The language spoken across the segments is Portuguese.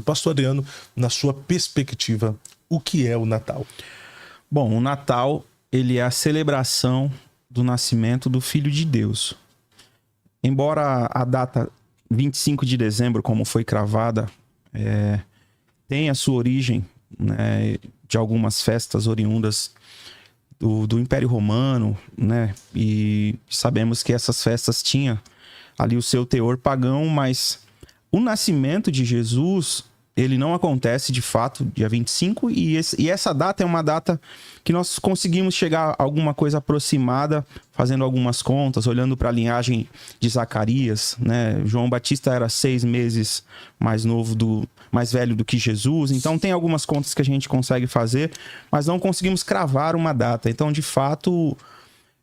Pastor Adriano, na sua perspectiva, o que é o Natal? Bom, o Natal, ele é a celebração do nascimento do Filho de Deus. Embora a data 25 de dezembro, como foi cravada, tenha sua origem, né, de algumas festas oriundas do Império Romano, né? E sabemos que essas festas tinham ali o seu teor pagão, mas o nascimento de Jesus, ele não acontece de fato dia 25, e essa data é uma data que nós conseguimos chegar a alguma coisa aproximada, fazendo algumas contas, olhando para a linhagem de Zacarias, né? João Batista era 6 meses mais velho do que Jesus, então tem algumas contas que a gente consegue fazer, mas não conseguimos cravar uma data. Então, de fato,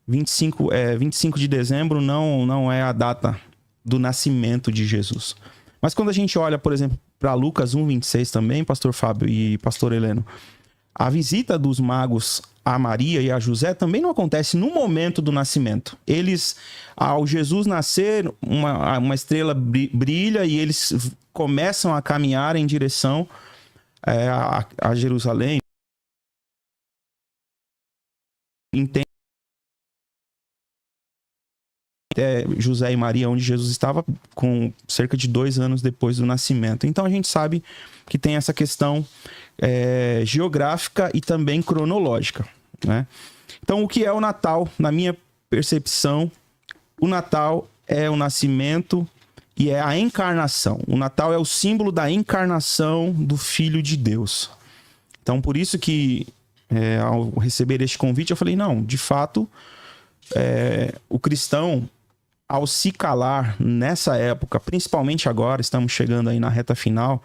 25 de dezembro não é a data do nascimento de Jesus. Mas quando a gente olha, por exemplo, para Lucas 1:26 também, pastor Fábio e pastor Heleno, a visita dos magos a Maria e a José também não acontece no momento do nascimento. Eles, ao Jesus nascer, uma estrela brilha e eles começam a caminhar em direção a Jerusalém. Entende? José e Maria, onde Jesus estava, com cerca de 2 anos depois do nascimento. Então a gente sabe que tem essa questão geográfica e também cronológica, né? Então, o que é o Natal? Na minha percepção, o Natal é o nascimento e é a encarnação. O Natal é o símbolo da encarnação do Filho de Deus. Então, por isso que ao receber este convite, eu falei, não, de fato, o cristão, ao se calar nessa época, principalmente agora, estamos chegando aí na reta final,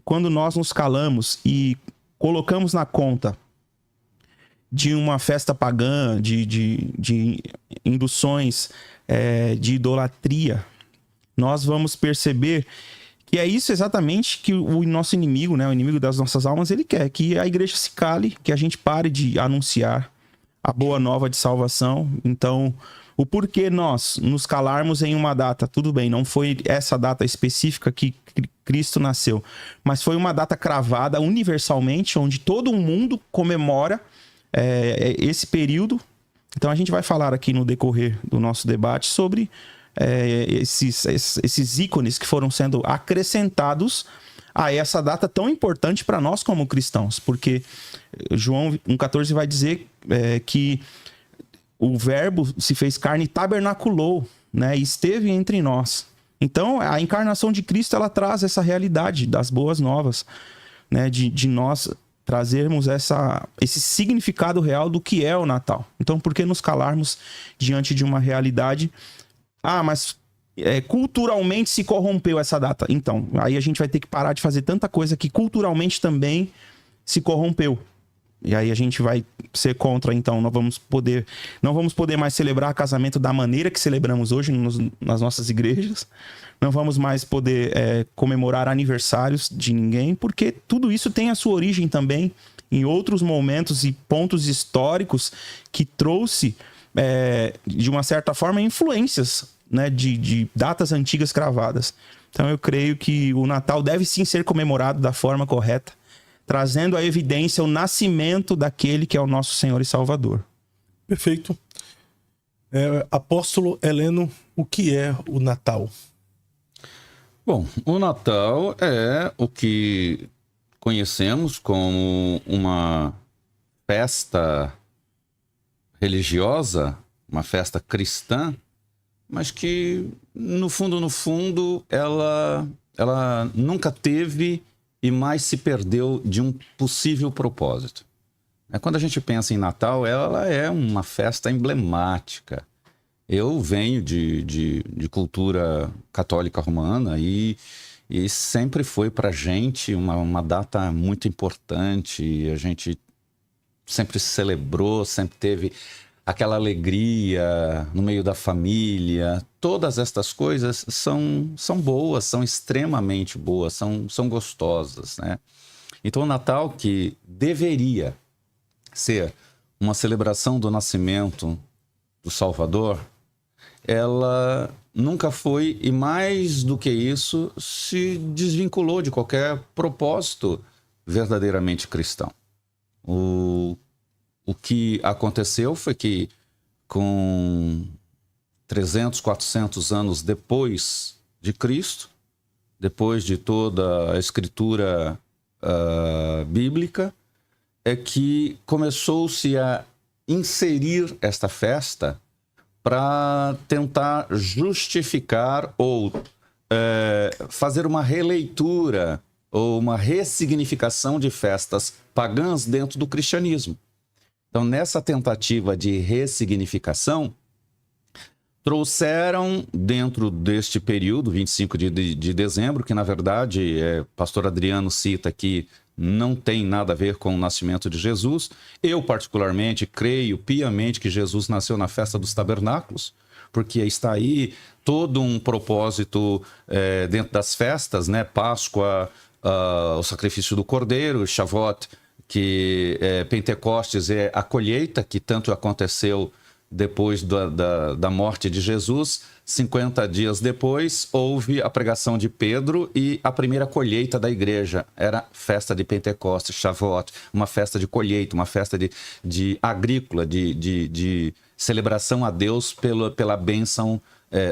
quando nós nos calamos e colocamos na conta de uma festa pagã, de induções, de idolatria, nós vamos perceber que é isso exatamente que o nosso inimigo, né, o inimigo das nossas almas, ele quer, que a igreja se cale, que a gente pare de anunciar a boa nova de salvação. Então, o porquê nós nos calarmos em uma data, tudo bem, não foi essa data específica que Cristo nasceu, mas foi uma data cravada universalmente, onde todo o mundo comemora esse período. Então a gente vai falar aqui no decorrer do nosso debate sobre esses ícones que foram sendo acrescentados a essa data tão importante para nós como cristãos, porque João 1,14 vai dizer que o verbo se fez carne e tabernaculou, né, e esteve entre nós. Então, a encarnação de Cristo, ela traz essa realidade das boas novas, né, de nós trazermos esse significado real do que é o Natal. Então, por que nos calarmos diante de uma realidade? Mas culturalmente se corrompeu essa data. Então, aí a gente vai ter que parar de fazer tanta coisa que culturalmente também se corrompeu. E aí a gente vai ser contra, então não vamos poder mais celebrar casamento da maneira que celebramos hoje nas nossas igrejas. Não vamos mais poder comemorar aniversários de ninguém, porque tudo isso tem a sua origem também em outros momentos e pontos históricos que trouxe, de uma certa forma, influências, né, de datas antigas cravadas. Então eu creio que o Natal deve sim ser comemorado da forma correta, trazendo à evidência o nascimento daquele que é o nosso Senhor e Salvador. Perfeito. Apóstolo Heleno, o que é o Natal? Bom, o Natal é o que conhecemos como uma festa religiosa, uma festa cristã, mas que, no fundo, ela nunca teve e mais se perdeu de um possível propósito. Quando a gente pensa em Natal, ela é uma festa emblemática. Eu venho de cultura católica romana e sempre foi para a gente uma data muito importante. A gente sempre celebrou, sempre teve aquela alegria no meio da família. Todas estas coisas são boas, são extremamente boas, são gostosas, né? Então o Natal, que deveria ser uma celebração do nascimento do Salvador, ela nunca foi, e mais do que isso, se desvinculou de qualquer propósito verdadeiramente cristão. O que aconteceu foi que, com 300, 400 anos depois de Cristo, depois de toda a escritura bíblica, é que começou-se a inserir esta festa para tentar justificar ou fazer uma releitura ou uma ressignificação de festas pagãs dentro do cristianismo. Então, nessa tentativa de ressignificação, trouxeram dentro deste período, 25 de dezembro, que na verdade, pastor Adriano cita que não tem nada a ver com o nascimento de Jesus. Eu, particularmente, creio piamente que Jesus nasceu na festa dos tabernáculos, porque está aí todo um propósito dentro das festas, né? Páscoa, o sacrifício do Cordeiro, Shavuot, que Pentecostes é a colheita, que tanto aconteceu depois da morte de Jesus. 50 dias depois, houve a pregação de Pedro e a primeira colheita da igreja. Era festa de Pentecostes, Shavuot, uma festa de colheita, uma festa de agrícola, de celebração a Deus pela bênção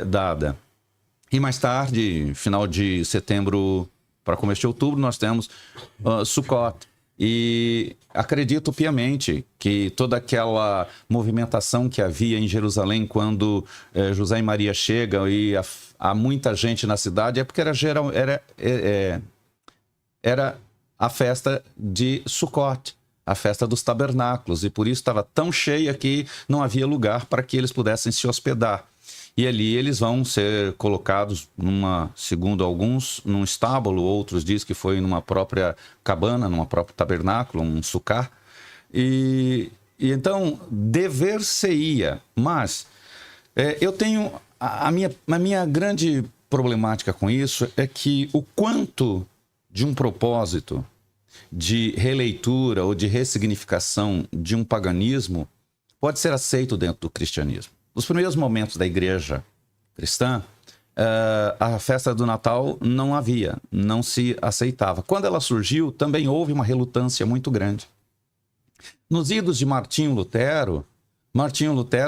dada. E mais tarde, final de setembro para começo de outubro, nós temos Sukkot. E acredito piamente que toda aquela movimentação que havia em Jerusalém quando José e Maria chegam e há muita gente na cidade, é porque era a festa de Sukkot, a festa dos tabernáculos, e por isso estava tão cheia que não havia lugar para que eles pudessem se hospedar. E ali eles vão ser colocados segundo alguns, num estábulo, outros dizem que foi numa própria cabana, numa própria tabernáculo, um sucar. E então, dever-se-ia. Mas eu tenho... A minha grande problemática com isso é que o quanto de um propósito de releitura ou de ressignificação de um paganismo pode ser aceito dentro do cristianismo. Nos primeiros momentos da igreja cristã, a festa do Natal não se aceitava. Quando ela surgiu, também houve uma relutância muito grande. Nos idos de Martinho Lutero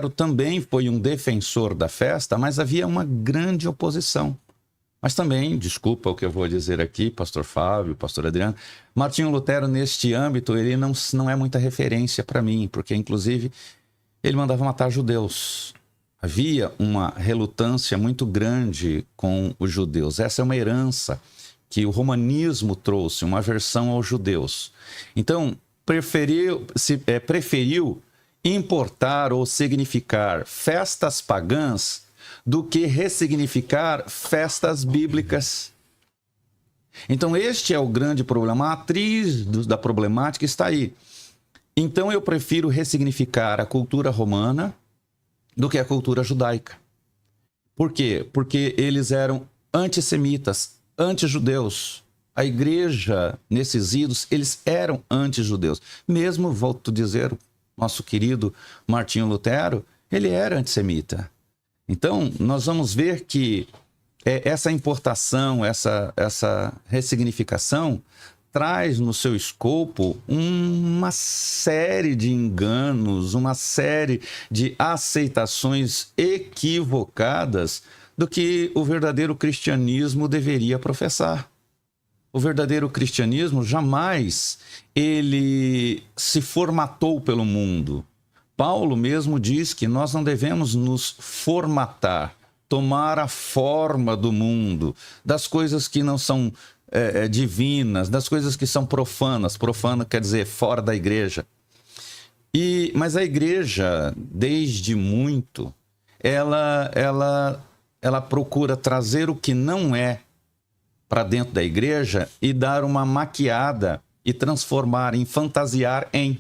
também foi um defensor da festa, mas havia uma grande oposição. Mas também, desculpa o que eu vou dizer aqui, pastor Fábio, pastor Adriano, Martinho Lutero, neste âmbito, ele não é muita referência para mim, porque, inclusive, ele mandava matar judeus. Havia uma relutância muito grande com os judeus. Essa é uma herança que o romanismo trouxe, uma aversão aos judeus. Então, preferiu importar ou significar festas pagãs do que ressignificar festas bíblicas. Então, este é o grande problema. A atriz da problemática está aí. Então, eu prefiro ressignificar a cultura romana do que a cultura judaica. Por quê? Porque eles eram antissemitas, antijudeus. A igreja, nesses idos, eles eram antijudeus. Mesmo, volto a dizer, nosso querido Martinho Lutero, ele era antissemita. Então, nós vamos ver que essa importação, essa ressignificação, traz no seu escopo uma série de enganos, uma série de aceitações equivocadas do que o verdadeiro cristianismo deveria professar. O verdadeiro cristianismo jamais ele se formatou pelo mundo. Paulo mesmo diz que nós não devemos nos formatar, tomar a forma do mundo, das coisas que não são divinas, das coisas que são profanas. Profano quer dizer fora da igreja. Mas a igreja, desde muito, ela procura trazer o que não é para dentro da igreja e dar uma maquiada e transformar, em fantasiar em.